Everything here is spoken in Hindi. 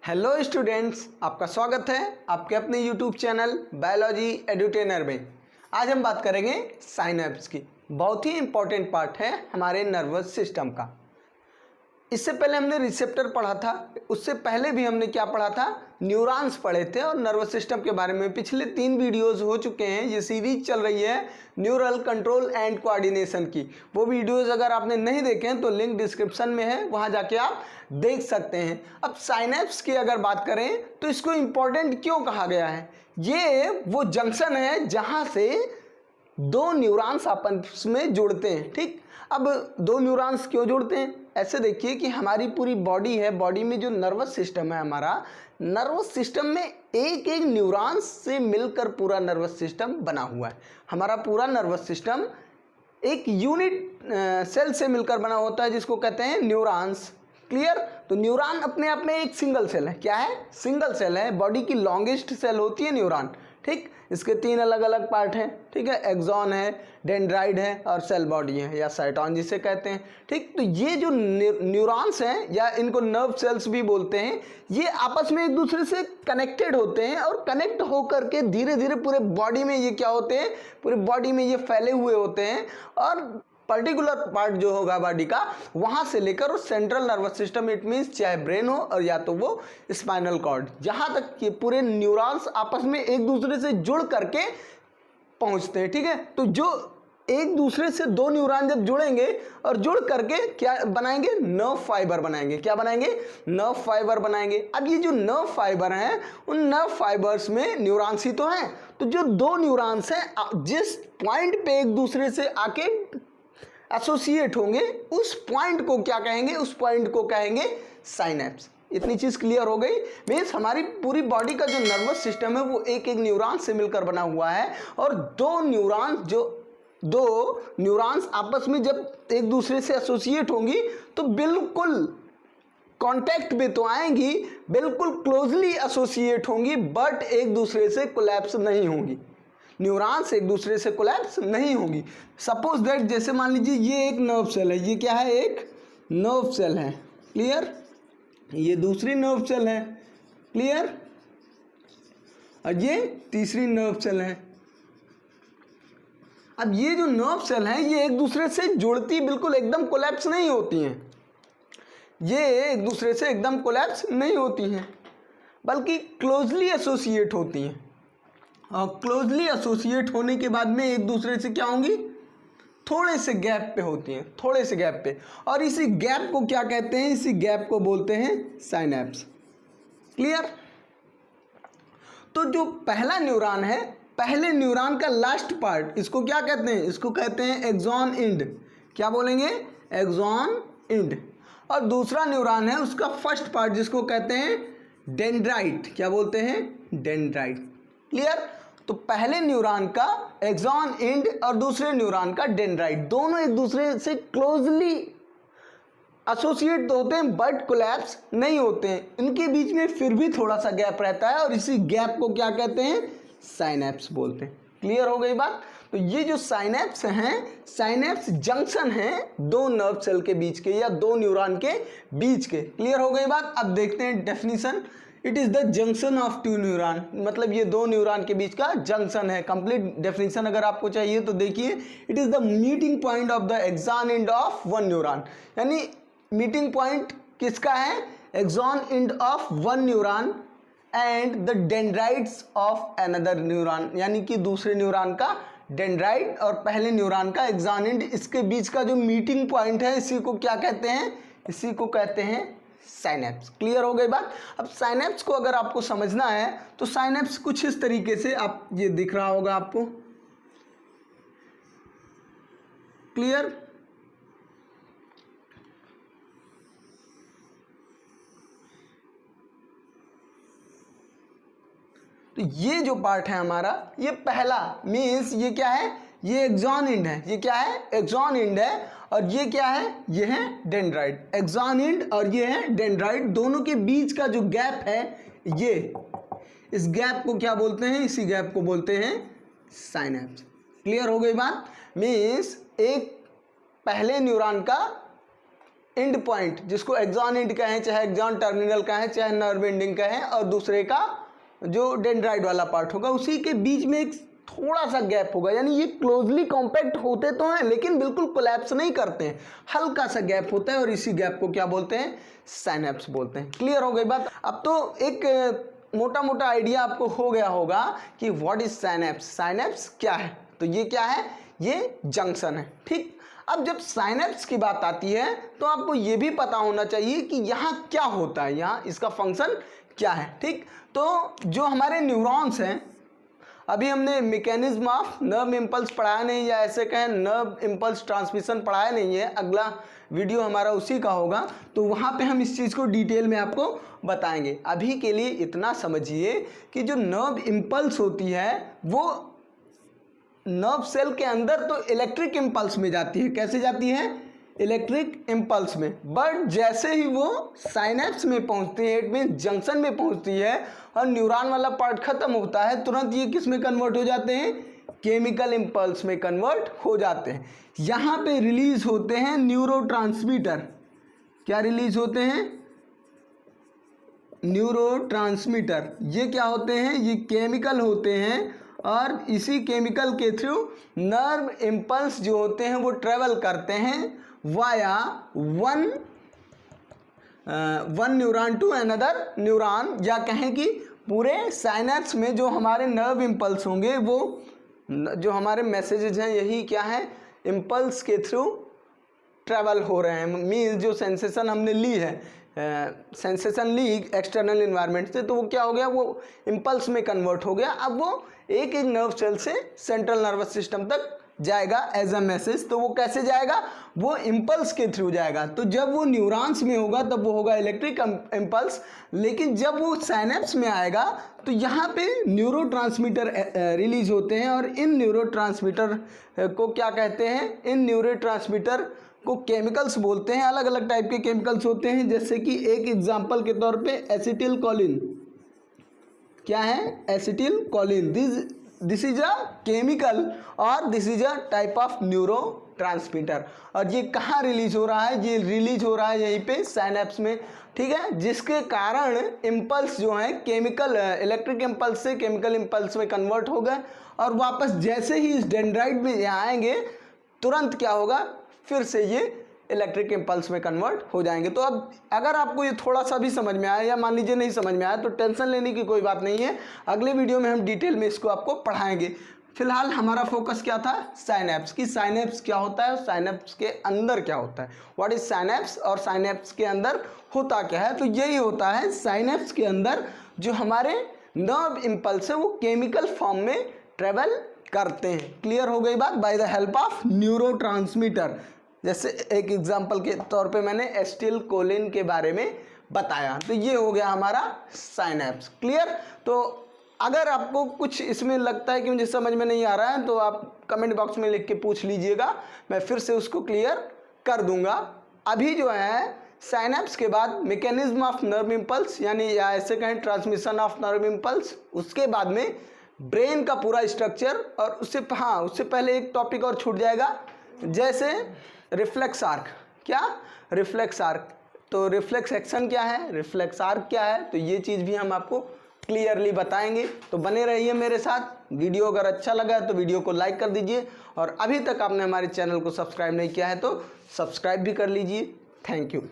हेलो स्टूडेंट्स, आपका स्वागत है आपके अपने यूट्यूब चैनल बायोलॉजी एडुटेनर में। आज हम बात करेंगे साइनैप्स की। बहुत ही इंपॉर्टेंट पार्ट है हमारे नर्वस सिस्टम का। इससे पहले हमने रिसेप्टर पढ़ा था, उससे पहले भी हमने क्या पढ़ा था, न्यूरॉन्स पढ़े थे और नर्वस सिस्टम के बारे में पिछले 3 वीडियोस हो चुके हैं। ये सीरीज चल रही है न्यूरल कंट्रोल एंड कोऑर्डिनेशन की। वो वीडियोस अगर आपने नहीं देखे हैं तो लिंक डिस्क्रिप्शन में है, वहाँ जाके आप देख सकते हैं। अब साइनैप्स की अगर बात करें तो इसको इम्पॉर्टेंट क्यों कहा गया है? ये वो जंक्शन है जहाँ से 2 न्यूरॉन्स आपस में जुड़ते हैं। ठीक, अब 2 न्यूरॉन्स क्यों जुड़ते हैं? ऐसे देखिए कि हमारी पूरी बॉडी है, बॉडी में जो नर्वस सिस्टम है, हमारा नर्वस सिस्टम में एक एक न्यूरॉन्स से मिलकर पूरा नर्वस सिस्टम बना हुआ है। हमारा पूरा नर्वस सिस्टम एक यूनिट सेल से मिलकर बना होता है जिसको कहते हैं न्यूरॉन्स। क्लियर? तो न्यूरॉन अपने आप में एक सिंगल सेल है। क्या है? सिंगल सेल है। बॉडी की लॉन्गेस्ट सेल होती है न्यूरॉन। ठीक, इसके 3 अलग अलग पार्ट हैं। ठीक है, एक्सॉन है, डेंड्राइट है और सेल बॉडी है या साइटोन जिसे कहते हैं। ठीक, तो ये जो न्यूरॉन्स हैं या इनको नर्व सेल्स भी बोलते हैं, ये आपस में एक दूसरे से कनेक्टेड होते हैं और कनेक्ट होकर के धीरे धीरे पूरे बॉडी में ये क्या होते हैं, पूरे बॉडी में ये फैले हुए होते हैं। और पर्टिकुलर पार्ट जो होगा बॉडी का, वहां से लेकर वो central nervous system, it means चाहे ब्रेन हो और या तो वो स्पाइनल कॉर्ड, जहां तक ये पूरे न्यूरॉन्स आपस में एक दूसरे से जुड़ करके पहुंचते हैं। ठीक है, तो जो एक दूसरे से 2 न्यूरॉन जब जुड़ेंगे और जुड़ करके क्या बनाएंगे, नर्व फाइबर बनाएंगे। क्या बनाएंगे? नर्व फाइबर बनाएंगे। अब ये जो नर्व फाइबर हैं, उन नर्व फाइबर्स में न्यूरॉन्स ही तो हैं। तो जो 2 न्यूरॉन्स हैं जिस पॉइंट पे एक दूसरे से आके एसोसिएट होंगे, उस पॉइंट को क्या कहेंगे? उस पॉइंट को कहेंगे साइनैप्स। इतनी चीज क्लियर हो गई। मीन्स हमारी पूरी बॉडी का जो नर्वस सिस्टम है वो एक एक न्यूरॉन से मिलकर बना हुआ है और 2 न्यूरॉन्स आपस में जब एक दूसरे से एसोसिएट होंगी तो बिल्कुल कांटेक्ट में तो आएंगी, बिल्कुल क्लोजली एसोसिएट होंगी, बट एक दूसरे से कोलैप्स नहीं होंगी। न्यूरॉन्स एक दूसरे से कोलैप्स नहीं होंगी। सपोज दैट, जैसे मान लीजिए ये एक नर्व सेल है, ये क्या है? एक नर्व सेल है। क्लियर? ये दूसरी नर्व सेल है। क्लियर? और ये तीसरी नर्व सेल है। अब ये जो नर्व सेल है ये एक दूसरे से जुड़ती बिल्कुल एकदम कोलैप्स नहीं होती हैं। ये एक दूसरे से एकदम कोलैप्स नहीं होती हैं, बल्कि क्लोजली एसोसिएट होती हैं। और क्लोजली एसोसिएट होने के बाद में एक दूसरे से क्या होंगी? थोड़े से गैप पे होती हैं, थोड़े से गैप पे। और इसी गैप को क्या कहते हैं? इसी गैप को बोलते हैं साइनैप्स। क्लियर? तो जो पहला न्यूरॉन है, पहले न्यूरॉन का लास्ट पार्ट, इसको क्या कहते हैं? इसको कहते हैं एक्सॉन एंड। क्या बोलेंगे? Axon end. और दूसरा न्यूरॉन है उसका फर्स्ट पार्ट, जिसको कहते हैं डेंड्राइट। क्या बोलते हैं? डेंड्राइट। क्लियर? तो पहले न्यूरॉन का एक्सॉन एंड और दूसरे न्यूरॉन का डेंड्राइट, दोनों एक दूसरे से क्लोजली एसोसिएट होते हैं बट कोलैप्स नहीं होते हैं। इनके बीच में फिर भी थोड़ा सा गैप रहता है और इसी गैप को क्या कहते हैं? साइनैप्स बोलते हैं। क्लियर हो गई बात? तो ये जो साइनैप्स हैं, साइनैप्स जंक्शन हैं 2 नर्व सेल के बीच के या 2 न्यूरॉन के बीच के। क्लियर हो गई बात? अब देखते हैं definition. It is the junction of 2 neuron, मतलब ये 2 न्यूरॉन के बीच का जंक्शन है। कंप्लीट डेफिनेशन अगर आपको चाहिए तो देखिए, it is the meeting point of the axon end of 1 neuron. यानी मीटिंग पॉइंट किसका है? Axon end of 1 neuron and the dendrites of another neuron, यानी कि दूसरे न्यूरॉन का डेंड्राइट और पहले न्यूरॉन का एक्सॉन एंड, इसके बीच का जो मीटिंग पॉइंट है, इसी को क्या कहते हैं? इसी को कहते हैं साइनैप्स। क्लियर हो गई बात? अब साइनैप्स को अगर आपको समझना है तो साइनैप्स कुछ इस तरीके से, आप ये दिख रहा होगा आपको। क्लियर? तो ये जो पार्ट है हमारा, ये पहला मीन्स ये क्या है? ये एक्सॉन एंड है। ये क्या है? एक्सॉन एंड है। और ये क्या है? ये है डेंड्राइट। एक्सॉन एंड और ये है डेंड्राइट, दोनों के बीच का जो गैप है, ये, इस गैप को क्या बोलते हैं? इसी गैप को बोलते हैं साइनैप्स। क्लियर हो गई बात? मीन्स एक पहले न्यूरॉन का एंड पॉइंट, जिसको एक्सॉन एंड कहें, चाहे एक्सॉन टर्मिनल कहें, चाहे नर्व एंडिंग कहें, और दूसरे का जो डेंड्राइट वाला पार्ट होगा उसी के बीच में एक थोड़ा सा गैप होगा। यानी ये क्लोजली कॉम्पैक्ट होते तो हैं लेकिन बिल्कुल कोलैप्स नहीं करते हैं, हल्का सा गैप होता है और इसी गैप को क्या बोलते हैं, साइनेप्स बोलते हैं। क्लियर हो गई बात। अब तो एक मोटा मोटा आइडिया आपको हो गया होगा कि व्हाट इज साइनेप्स, साइनेप्स क्या है। तो ये क्या है, ये जंक्शन है। ठीक, अब जब साइनेप्स की बात आती है तो आपको ये भी पता होना चाहिए कि यहाँ क्या होता है, यहाँ इसका फंक्शन क्या है। ठीक, तो जो हमारे न्यूरॉन्स हैं, अभी हमने मैकेनिज्म ऑफ नर्व इम्पल्स पढ़ाया नहीं, या ऐसे कहें नर्व इम्पल्स ट्रांसमिशन पढ़ाया नहीं है, अगला वीडियो हमारा उसी का होगा, तो वहाँ पे हम इस चीज़ को डिटेल में आपको बताएंगे। अभी के लिए इतना समझिए कि जो नर्व इम्पल्स होती है वो नर्व सेल के अंदर तो इलेक्ट्रिक इम्पल्स में जाती है। कैसे जाती है, इलेक्ट्रिक इम्पल्स में। बट जैसे ही वो साइनेप्स में पहुंचती है, इट मीन जंक्शन में पहुंचती है और न्यूरॉन वाला पार्ट खत्म होता है, तुरंत ये किस में कन्वर्ट हो जाते हैं, केमिकल इम्पल्स में कन्वर्ट हो जाते हैं। यहाँ पे रिलीज होते हैं न्यूरोट्रांसमीटर। क्या रिलीज होते हैं, न्यूरोट्रांसमीटर। ये क्या होते हैं, ये केमिकल होते हैं और इसी केमिकल के थ्रू नर्व इम्पल्स जो होते हैं वो ट्रेवल करते हैं via one neuron to another neuron, या कहें कि पूरे साइनेप्स में जो हमारे नर्व इम्पल्स होंगे वो जो हमारे मैसेजेस हैं यही क्या है, इम्पल्स के थ्रू ट्रैवल हो रहे हैं। मीन्स जो सेंसेशन हमने ली है, सेंसेशन ली एक्सटर्नल इन्वायरमेंट से, तो वो क्या हो गया, वो इम्पल्स में कन्वर्ट हो गया। अब वो एक एक नर्व सेल से सेंट्रल नर्वस सिस्टम तक जाएगा एज अ मैसेज। तो वो कैसे जाएगा, वो इम्पल्स के थ्रू जाएगा। तो जब वो न्यूरॉन्स में होगा तब वो होगा इलेक्ट्रिक इम्पल्स, लेकिन जब वो साइनेप्स में आएगा तो यहाँ पे न्यूरोट्रांसमीटर रिलीज होते हैं। और इन न्यूरोट्रांसमीटर को क्या कहते हैं, इन न्यूरोट्रांसमीटर को केमिकल्स बोलते हैं। अलग अलग टाइप के केमिकल्स होते हैं, जैसे कि एक एग्जांपल के तौर पे एसिटिल कोलिन। क्या है, acetylcholine. This is a chemical और this is a type of neurotransmitter. और ये कहाँ रिलीज हो रहा है, ये रिलीज हो रहा है यहीं पे साइनेप्स में। ठीक है, जिसके कारण इम्पल्स जो हैं केमिकल इलेक्ट्रिक इम्पल्स से केमिकल इम्पल्स में कन्वर्ट हो गए और वापस जैसे ही इस डेंड्राइट में यहाँ आएंगे तुरंत क्या होगा, फिर से ये इलेक्ट्रिक इम्पल्स में कन्वर्ट हो जाएंगे। तो अब अगर आपको ये थोड़ा सा भी समझ में आया या मान लीजिए नहीं समझ में आया तो टेंशन लेने की कोई बात नहीं है, अगले वीडियो में हम डिटेल में इसको आपको पढ़ाएंगे। फिलहाल हमारा फोकस क्या था, साइनेप्स की। साइनेप्स क्या होता है और साइनेप्स के अंदर क्या होता है, व्हाट इज साइनेप्स, और साइनेप्स के अंदर होता क्या है। तो यही होता है, साइनेप्स के अंदर जो हमारे नर्व इम्पल्स है वो केमिकल फॉर्म में ट्रेवल करते हैं। क्लियर हो गई बात, by the help of neurotransmitter. जैसे एक एग्जांपल के तौर पे मैंने एसिटिल कोलिन के बारे में बताया, तो ये हो गया हमारा साइनेप्स। क्लियर। तो अगर आपको कुछ इसमें लगता है कि मुझे समझ में नहीं आ रहा है तो आप कमेंट बॉक्स में लिख के पूछ लीजिएगा, मैं फिर से उसको क्लियर कर दूंगा। अभी जो है साइनेप्स के बाद मैकेनिज्म ऑफ नर्व इम्पल्स, यानी या ऐसे कहें ट्रांसमिशन ऑफ नर्व इम्पल्स, उसके बाद में ब्रेन का पूरा स्ट्रक्चर, और उससे पहले एक टॉपिक और छूट जाएगा, जैसे रिफ्लेक्स आर्क। क्या, रिफ्लेक्स आर्क। तो रिफ्लेक्स एक्शन क्या है, रिफ्लेक्स आर्क क्या है, तो ये चीज़ भी हम आपको क्लियरली बताएंगे। तो बने रहिए मेरे साथ। वीडियो अगर अच्छा लगा है तो वीडियो को लाइक कर दीजिए, और अभी तक आपने हमारे चैनल को सब्सक्राइब नहीं किया है तो सब्सक्राइब भी कर लीजिए। Thank you.